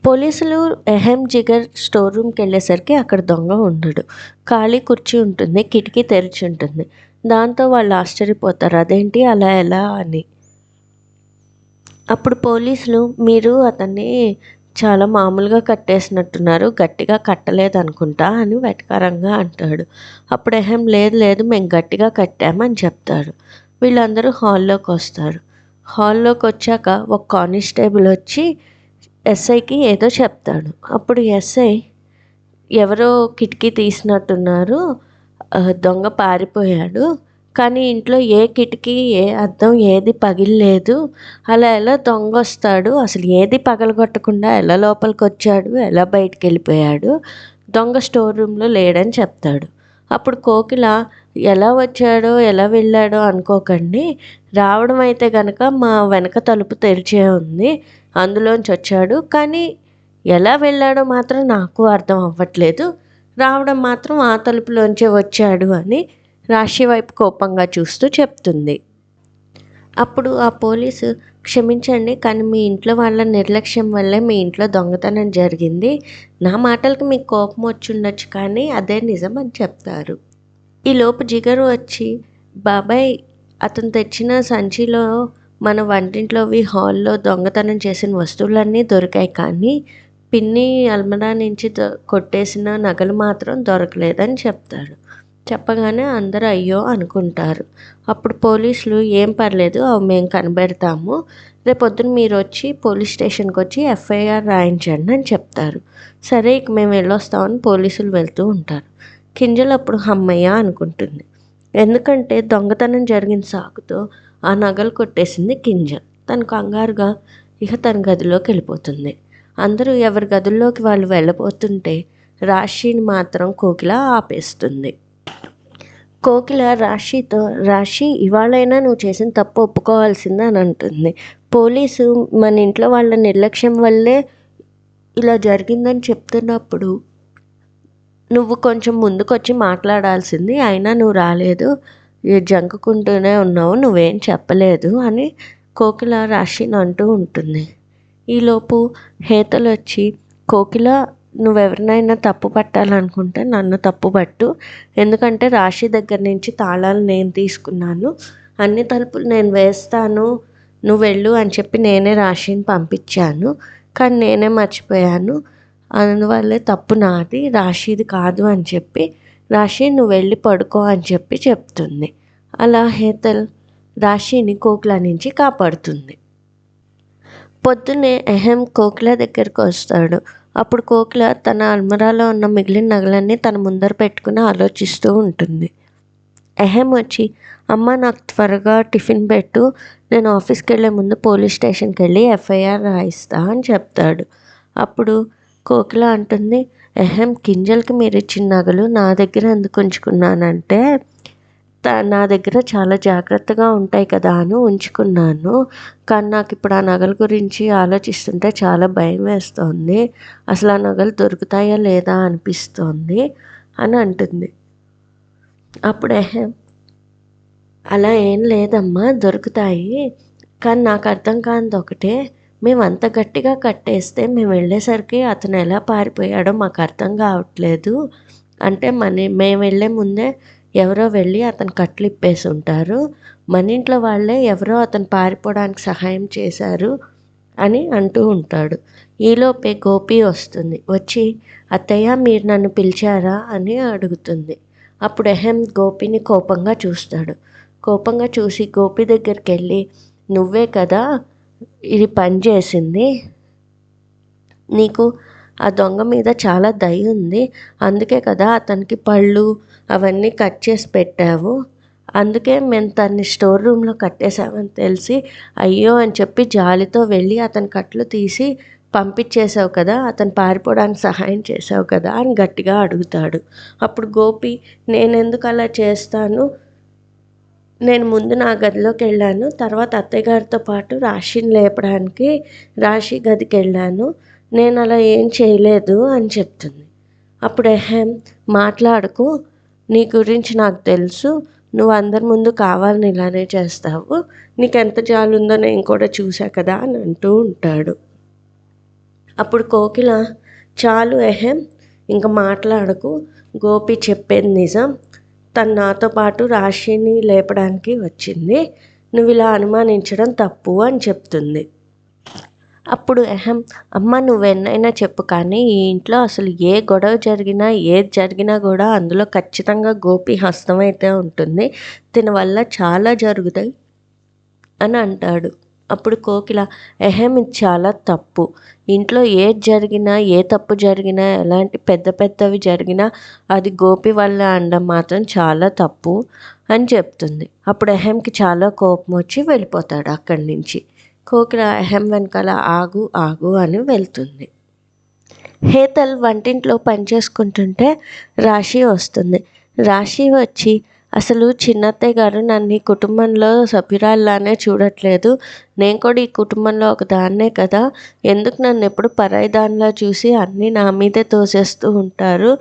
పోలీసులు ఎహెం జిగర్ స్టోర్ రూమ్కి వెళ్ళేసరికి అక్కడ దొంగ ఉండడు. ఖాళీ కుర్చీ ఉంటుంది, కిటికీ తెరిచి ఉంటుంది. దాంతో వాళ్ళు ఆశ్చర్యపోతారు, అదేంటి అలా ఎలా అని. అప్పుడు పోలీసులు, మీరు అతన్ని చాలా మామూలుగా కట్టేసినట్టున్నారు, గట్టిగా కట్టలేదనుకుంటా అని వెటకారంగా అంటాడు. అప్పుడు ఎహెం, లేదు లేదు మేము గట్టిగా కట్టామని చెప్తాడు. వీళ్ళందరూ హాల్లోకి వస్తారు. హాల్లోకి వచ్చాక ఒక కానిస్టేబుల్ వచ్చి ఎస్ఐకి ఏదో చెప్తాడు. అప్పుడు ఎస్ఐ, ఎవరో కిటికీ తీసినట్టున్నారు, దొంగ పారిపోయాడు, కానీ ఇంట్లో ఏ కిటికీ ఏ అద్దం ఏది పగిలిలేదు, అలా ఎలా దొంగ వస్తాడు, అసలు ఏది పగలగొట్టకుండా ఎలా లోపలికి వచ్చాడు, ఎలా బయటికి వెళ్ళిపోయాడు, దొంగ స్టోర్ రూమ్లో లేడని చెప్తాడు. అప్పుడు కోకిల, ఎలా వచ్చాడో ఎలా వెళ్ళాడో అనుకోకండి, రావడం అయితే కనుక మా వెనక తలుపు తెరిచే ఉంది, అందులోంచి వచ్చాడు, కానీ ఎలా వెళ్ళాడో మాత్రం నాకు అర్థం అవ్వట్లేదు, రావడం మాత్రం ఆ తలుపులోంచే వచ్చాడు అని రాశి వైపు కోపంగా చూస్తూ చెప్తుంది. అప్పుడు ఆ పోలీసు, క్షమించండి కానీ మీ ఇంట్లో వాళ్ళ నిర్లక్ష్యం వల్లే మీ ఇంట్లో దొంగతనం జరిగింది, నా మాటలకు మీకు కోపం వచ్చి ఉండొచ్చు కానీ అదే నిజం అని చెప్తారు. ఈలోపు జిగరు వచ్చి, బాబాయ్ అతను తెచ్చిన సంచిలో మన వంటింట్లోవి హాల్లో దొంగతనం చేసిన వస్తువులన్నీ దొరికాయి, కానీ పిన్ని అల్మరా నుంచి కొట్టేసిన నగలు మాత్రం దొరకలేదని చెప్తాడు. చెప్పగానే అందరూ అయ్యో అనుకుంటారు. అప్పుడు పోలీసులు, ఏం పర్లేదు అవి మేము కనిపెడతాము, రేపొద్దున మీరు వచ్చి పోలీస్ స్టేషన్కి వచ్చి ఎఫ్ఐఆర్ రాయించండి అని చెప్తారు. సరే ఇక మేము వెళ్ళొస్తామని పోలీసులు వెళ్తూ ఉంటారు. కింజల్ అప్పుడు హమ్మయ్య అనుకుంటుంది. ఎందుకంటే దొంగతనం జరిగిన సాకుతో ఆ నగలు కొట్టేసింది కింజల్. తను కంగారుగా ఇక తన గదిలోకి వెళ్ళిపోతుంది. అందరూ ఎవరి గదుల్లోకి వాళ్ళు వెళ్ళబోతుంటే రాశిని మాత్రం కోకిల ఆపేస్తుంది. కోకిల రాశితో, రాశి ఇవాళైనా నువ్వు చేసిన తప్పు ఒప్పుకోవాల్సిందే అని అంటుంది. పోలీసు మన ఇంట్లో వాళ్ళ నిర్లక్ష్యం వల్లే ఇలా జరిగిందని చెప్తున్నప్పుడు నువ్వు కొంచెం ముందుకొచ్చి మాట్లాడాల్సింది, అయినా నువ్వు రాలేదు, జంకుకుంటూనే ఉన్నావు, నువ్వేం చెప్పలేదు అని కోకిల రాశిని అంటూ ఉంటుంది. ఈలోపు హేతలు వచ్చి, కోకిల నువ్వెవరినైనా తప్పు పట్టాలనుకుంటే నన్ను తప్పు పట్టు, ఎందుకంటే రాశి దగ్గర నుంచి తాళాలు నేను తీసుకున్నాను, అన్ని తలుపులు నేను వేస్తాను, నువ్వు వెళ్ళు అని చెప్పి నేనే రాశిని పంపించాను, కానీ నేనే మర్చిపోయాను, అందువల్లే తప్పు నాది, రాశిది కాదు అని చెప్పి, రాశి నువ్వు వెళ్ళి పడుకో అని చెప్పి చెప్తుంది. అలా హేతల్ రాశిని కోకిల నుంచి కాపాడుతుంది. పొద్దున్నే ఎహెం కోకిల దగ్గరికి వస్తాడు. అప్పుడు కోకిల తన అల్మరాలో ఉన్న మిగిలిన నగలన్నీ తన ముందర పెట్టుకుని ఆలోచిస్తూ ఉంటుంది. ఎహెం వచ్చి, అమ్మ నాకు త్వరగా టిఫిన్ పెట్టు, నేను ఆఫీస్కి వెళ్ళే ముందు పోలీస్ స్టేషన్కి వెళ్ళి ఎఫ్ఐఆర్ రాయిస్తా అని చెప్తాడు. అప్పుడు కోకిల అంటుంది, ఎహెం కింజల్కి మీరు ఇచ్చిన నగలు నా దగ్గర ఎందుకు ఉంచుకున్నానంటే నా దగ్గర చాలా జాగ్రత్తగా ఉంటాయి కదా అని ఉంచుకున్నాను, కానీ నాకు ఇప్పుడు ఆ నగల గురించి ఆలోచిస్తుంటే చాలా భయం వేస్తోంది, అసలు ఆ నగలు దొరుకుతాయా లేదా అనిపిస్తోంది అని అంటుంది. అప్పుడు ఎహెం, అలా ఏం లేదమ్మా, దొరుకుతాయి, కానీ నాకు అర్థం కానిది ఒకటే, మేము అంత గట్టిగా కట్టేస్తే మేము వెళ్ళేసరికి అతను ఎలా పారిపోయాడో మాకు అర్థం కావట్లేదు, అంటే మేము వెళ్ళే ముందే ఎవరో వెళ్ళి అతను కట్లు ఇప్పేసి ఉంటారు, మన ఇంట్లో వాళ్ళే ఎవరో అతను పారిపోవడానికి సహాయం చేశారు అని అంటూ ఉంటాడు. ఈలోపే గోపి వస్తుంది. వచ్చి, అత్తయ్య మీరు నన్ను పిలిచారా అని అడుగుతుంది. అప్పుడు ఎహెం గోపిని కోపంగా చూస్తాడు. కోపంగా చూసి గోపి దగ్గరికి వెళ్ళి, నువ్వే కదా ఇది పని చేసింది, నీకు ఆ దొంగ మీద చాలా దయ ఉంది, అందుకే కదా అతనికి పళ్ళు అవన్నీ కట్ చేసి పెట్టావు, అందుకే మేము తన్ని స్టోర్ రూమ్లో కట్టేశామని తెలిసి అయ్యో అని చెప్పి జాలితో వెళ్ళి అతని కట్లు తీసి పంపించేసావు కదా, అతను పారిపోవడానికి సహాయం చేసావు కదా అని గట్టిగా అడుగుతాడు. అప్పుడు గోపి, నేనెందుకు అలా చేస్తాను, నేను ముందు నా గదిలోకి వెళ్ళాను, తర్వాత అత్తయ్య గారితో పాటు రాశిని లేపడానికి రాశి గదికి వెళ్ళాను, నేను అలా ఏం చేయలేదు అని చెప్తుంది. అప్పుడు ఎహెం, మాట్లాడకు, నీ గురించి నాకు తెలుసు, నువ్వు అందరి ముందు కావాలని ఇలానే చేస్తావు, నీకు ఎంత జాలి ఉందో నేను కూడా చూసా కదా అని అంటూ ఉంటాడు. అప్పుడు కోకిల, చాలు ఎహెం, ఇంక మాట్లాడకు, గోపి చెప్పేది నిజం, తను నాతో పాటు రాశిని లేపడానికి వచ్చింది, నువ్వు ఇలా అనుమానించడం తప్పు అని చెప్తుంది. అప్పుడు అమ్మ నువ్వెన్నైనా చెప్పు, కానీ ఈ ఇంట్లో అసలు ఏ గొడవ జరిగినా ఏది జరిగినా కూడా అందులో ఖచ్చితంగా గోపి హస్తం అయితే ఉంటుంది, దీని వల్ల చాలా జరుగుతాయి అని అంటాడు. అప్పుడు కోకిల, ఇది చాలా తప్పు, ఇంట్లో ఏది జరిగినా ఏ తప్పు జరిగినా ఎలాంటి పెద్ద పెద్దవి జరిగినా అది గోపి వల్ల అనడం మాత్రం చాలా తప్పు అని చెప్తుంది. అప్పుడు ఎహెంకి చాలా కోపం వచ్చి వెళ్ళిపోతాడు అక్కడి నుంచి. కోకిల వెనకాల ఆగు ఆగు అని వెళ్తుంది. హేతల్ వంటింట్లో పనిచేసుకుంటుంటే రాశి వస్తుంది. రాశి వచ్చి, అసలు చిన్నత్తయ్య గారు నన్ను ఈ కుటుంబంలో సభ్యురాల్లానే చూడట్లేదు, నేను కూడా ఈ కుటుంబంలో ఒక దాన్నే కదా, ఎందుకు నన్ను ఎప్పుడు పరాయి దానిలా చూసి అన్నీ నా మీదే తోసేస్తూ ఉంటారు,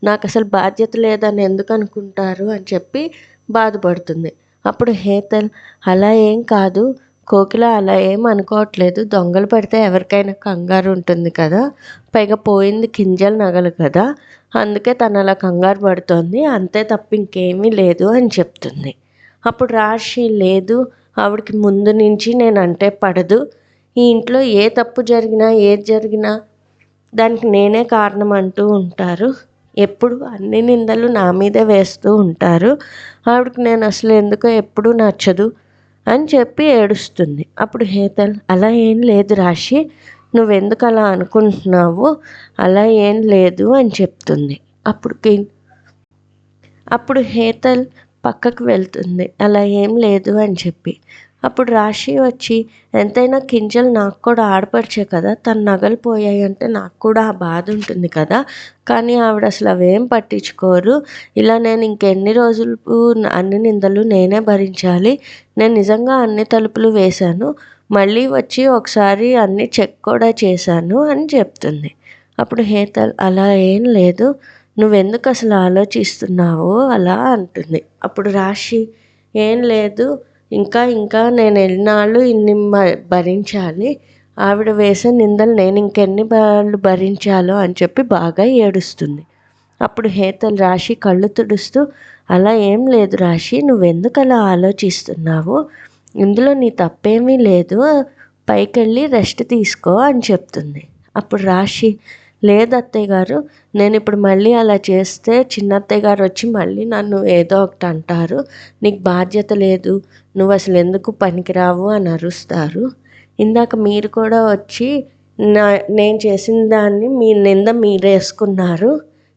నాకు అసలు బాధ్యత లేదని ఎందుకు అనుకుంటారు అని చెప్పి బాధపడుతుంది. అప్పుడు హేతల్, అలా ఏం కాదు కోకిల, అలా ఏం అనుకోవట్లేదు, దొంగలు పడితే ఎవరికైనా కంగారు ఉంటుంది కదా, పైగా పోయింది కింజల్ నగలు కదా, అందుకే తను అలా కంగారు పడుతోంది, అంతే తప్ప ఇంకేమీ లేదు అని చెప్తుంది. అప్పుడు రాశి, లేదు, ఆవిడకి ముందు నుంచి నేనంటే పడదు, ఈ ఇంట్లో ఏ తప్పు జరిగినా ఏది జరిగినా దానికి నేనే కారణం అంటూ ఉంటారు, ఎప్పుడు అన్ని నిందలు నా మీదే వేస్తూ ఉంటారు, ఆవిడకి నేను అసలు ఎందుకో ఎప్పుడూ నచ్చదు అని చెప్పి ఏడుస్తుంది. అప్పుడు హేతల్, అలా ఏం లేదు రాశి, నువ్వెందుకు అలా అనుకుంటున్నావు, అలా ఏం లేదు అని చెప్తుంది. అప్పుడు హేతల్ పక్కకు వెళ్తుంది, అలా ఏం లేదు అని చెప్పి. అప్పుడు రాశి వచ్చి, ఎంతైనా కింజల్ నాకు కూడా ఆడపడిచే కదా, తన నగలు పోయాయి అంటే నాకు కూడా ఆ బాధ ఉంటుంది కదా, కానీ ఆవిడ అసలు అవేం పట్టించుకోరు, ఇలా నేను ఇంకెన్ని రోజులు అన్ని నిందలు నేనే భరించాలి, నేను నిజంగా అన్ని తలుపులు వేశాను, మళ్ళీ వచ్చి ఒకసారి అన్ని చెక్ కూడా చేశాను అని చెప్తుంది. అప్పుడు హేతల్, అలా ఏం లేదు, నువ్వెందుకు అసలు ఆలోచిస్తున్నావు అలా అంటుంది. అప్పుడు రాశి, ఏం లేదు, ఇంకా ఇంకా నేను ఎన్నాళ్ళు ఇన్ని భరించాలి, ఆవిడ వేసే నిందలు నేను ఇంకెన్ని బాళ్ళు భరించాలో అని చెప్పి బాగా ఏడుస్తుంది. అప్పుడు హేతల్ రాశి కళ్ళు తుడుస్తూ, అలా ఏం లేదు రాశి, నువ్వెందుకు అలా ఆలోచిస్తున్నావు, ఇందులో నీ తప్పేమీ లేదు, పైకెళ్ళి రెస్ట్ తీసుకో అని చెప్తుంది. అప్పుడు రాశి, లేదు అత్తయ్య గారు, నేను ఇప్పుడు మళ్ళీ అలా చేస్తే చిన్నత్తయ్య గారు వచ్చి మళ్ళీ నన్ను ఏదో ఒకటి అంటారు, నీకు బాధ్యత లేదు, నువ్వు అసలు ఎందుకు పనికిరావు అని అరుస్తారు, ఇందాక మీరు కూడా వచ్చి నేను చేసిన దాన్ని మీ నింద మీరేసుకున్నారు,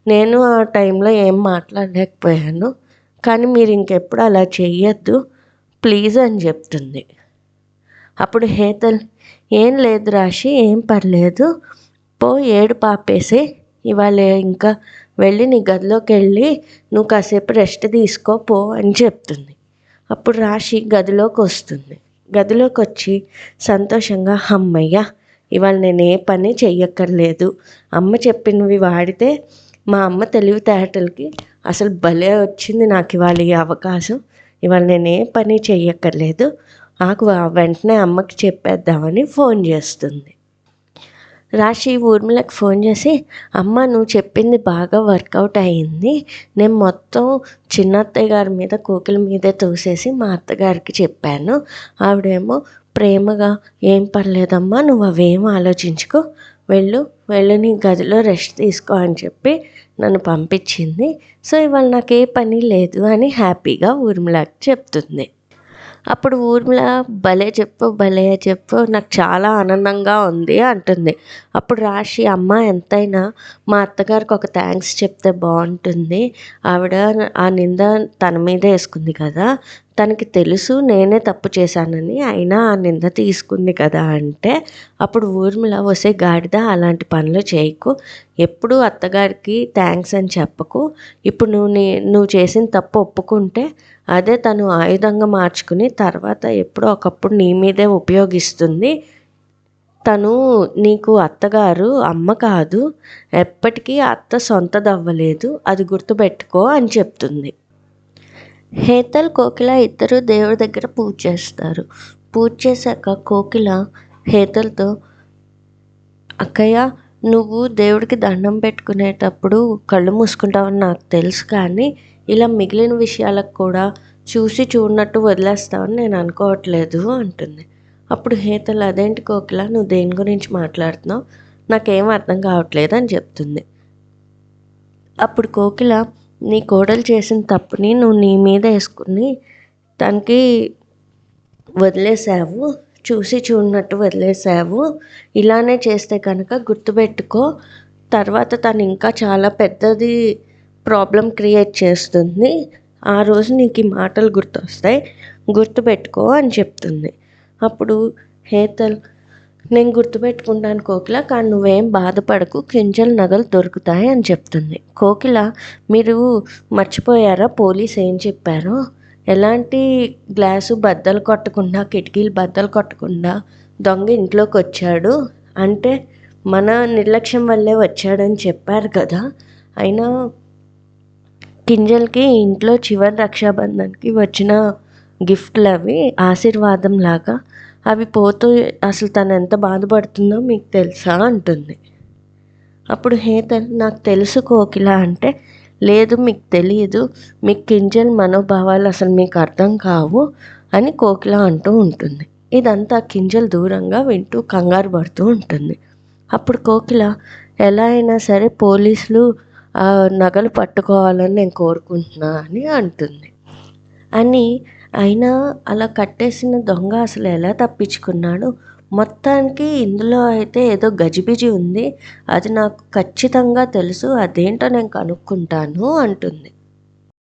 నేను ఆ టైంలో ఏం మాట్లాడలేకపోయాను, కానీ మీరు ఇంకెప్పుడు అలా చెయ్యొద్దు ప్లీజ్ అని చెప్తుంది. అప్పుడు హేతల్, ఏం లేదు రాశి, ఏం పర్లేదు, పో ఏడు పాపేసి, ఇవాళ ఇంకా వెళ్ళి నీ గదిలోకి వెళ్ళి నువ్వు కాసేపు రెస్ట్ తీసుకో పో అని చెప్తుంది. అప్పుడు రాశి గదిలోకి వస్తుంది. గదిలోకి వచ్చి సంతోషంగా, అమ్మయ్య, ఇవాళ నేను ఏ పని చెయ్యక్కర్లేదు, అమ్మ చెప్పినవి వాడితే మా అమ్మ తెలివితేటలకి అసలు భలే వచ్చింది నాకు ఇవాళ ఈ అవకాశం, ఇవాళ నేను ఏ పని చెయ్యక్కర్లేదు, నాకు వెంటనే అమ్మకి చెప్పేద్దామని ఫోన్ చేస్తుంది. రాశి ఊర్మిళకి ఫోన్ చేసి, అమ్మ నువ్వు చెప్పింది బాగా వర్కౌట్ అయ్యింది, నేను మొత్తం చిన్నత్తయ్య గారి మీద కోకిల మీదే తోసేసి మా అత్తగారికి చెప్పాను, ఆవిడేమో ప్రేమగా, ఏం పర్లేదమ్మా నువ్వు అవేం ఆలోచించుకో, వెళ్ళు నీ గదిలో రెస్ట్ తీసుకో అని చెప్పి నన్ను పంపించింది, సో ఇవాళ నాకు ఏ పని లేదు అని హ్యాపీగా ఊర్మిళకి చెప్తుంది. అప్పుడు ఊర్మిళ, భలే చెప్పు, నాకు చాలా ఆనందంగా ఉంది అంటుంది. అప్పుడు రాశి, అమ్మ ఎంతైనా మా అత్తగారికి ఒక థ్యాంక్స్ చెప్తే బాగుంటుంది, ఆవిడ ఆ నింద తన మీద వేసుకుంది కదా, తనకి తెలుసు నేనే తప్పు చేశానని, అయినా ఆ నింద తీసుకుంది కదా అంటే, అప్పుడు ఊర్మిళ, వసే గాడిద అలాంటి పనులు చేయకు, ఎప్పుడు అత్తగారికి థ్యాంక్స్ అని చెప్పకు, ఇప్పుడు నువ్వు చేసిన తప్పు ఒప్పుకుంటే అదే తను ఆయుధంగా మార్చుకుని తర్వాత ఎప్పుడో ఒకప్పుడు నీ మీదే ఉపయోగిస్తుంది, తను నీకు అత్తగారు అమ్మ కాదు, ఎప్పటికీ అత్త సొంతదవ్వలేదు, అది గుర్తుపెట్టుకో అని చెప్తుంది. హేతల్ కోకిల ఇద్దరు దేవుడి దగ్గర పూజ చేస్తారు. పూజ చేశాక కోకిల హేతల్తో, అక్కయ్య, నువ్వు దేవుడికి దండం పెట్టుకునేటప్పుడు కళ్ళు మూసుకుంటావని నాకు తెలుసు, కానీ ఇలా మిగిలిన విషయాలకు కూడా చూసి చూడనట్టు వదిలేస్తావని నేను అనుకోవట్లేదు అంటుంది. అప్పుడు హేతల్, అదేంటి కోకిల, నువ్వు దేని గురించి మాట్లాడుతున్నావు, నాకేం అర్థం కావట్లేదు అని చెప్తుంది. అప్పుడు కోకిల, నీ కోడలు చేసిన తప్పుని నువ్వు నీ మీద వేసుకుని తనకి వదిలేసావు, చూసి చూడనట్టు వదిలేసావు. ఇలానే చేస్తే కనుక గుర్తుపెట్టుకో, తర్వాత తను ఇంకా చాలా పెద్దది ప్రాబ్లం క్రియేట్ చేస్తుంది. ఆ రోజు నీకు ఈ మాటలు గుర్తొస్తాయి, గుర్తుపెట్టుకో అని చెప్తుంది. అప్పుడు హేతల్, నేను గుర్తుపెట్టుకుంటాను కోకిల, కానీ నువ్వేం బాధపడకు, కింజల్ నగలు దొరుకుతాయి అని చెప్తుంది. కోకిల, మీరు మర్చిపోయారా పోలీస్ ఏం చెప్పారో? ఎలాంటి గ్లాసు బద్దలు కొట్టకుండా, కిటికీలు బద్దలు కొట్టకుండా దొంగ ఇంట్లోకి వచ్చాడు అంటే మన నిర్లక్ష్యం వల్లే వచ్చాడని చెప్పారు కదా. అయినా కింజల్కి ఇంట్లో చివరి రక్షాబంధన్కి వచ్చిన గిఫ్ట్లు అవి, ఆశీర్వాదం లాగా. అవి పోతూ అసలు తను ఎంత బాధపడుతుందో మీకు తెలుసా అంటుంది. అప్పుడు హేతల్, నాకు తెలుసు కోకిల అంటే, లేదు మీకు తెలియదు, మీకు కింజల్ మనోభావాలు అసలు మీకు అర్థం కావు అని కోకిల అంటూ ఉంటుంది. ఇదంతా కింజల్ దూరంగా వింటూ కంగారు పడుతూ ఉంటుంది. అప్పుడు కోకిల, ఎలా అయినా సరే పోలీసులు ఆ నగలు పట్టుకోవాలని నేను కోరుకుంటున్నా అని అంటుంది. అయినా అలా కట్టేసిన దొంగ అసలు ఎలా తప్పించుకున్నాడు? మొత్తానికి ఇందులో అయితే ఏదో గజిబిజి ఉంది, అది నాకు ఖచ్చితంగా తెలుసు, అదేంటో నేను కనుక్కుంటాను అంటుంది.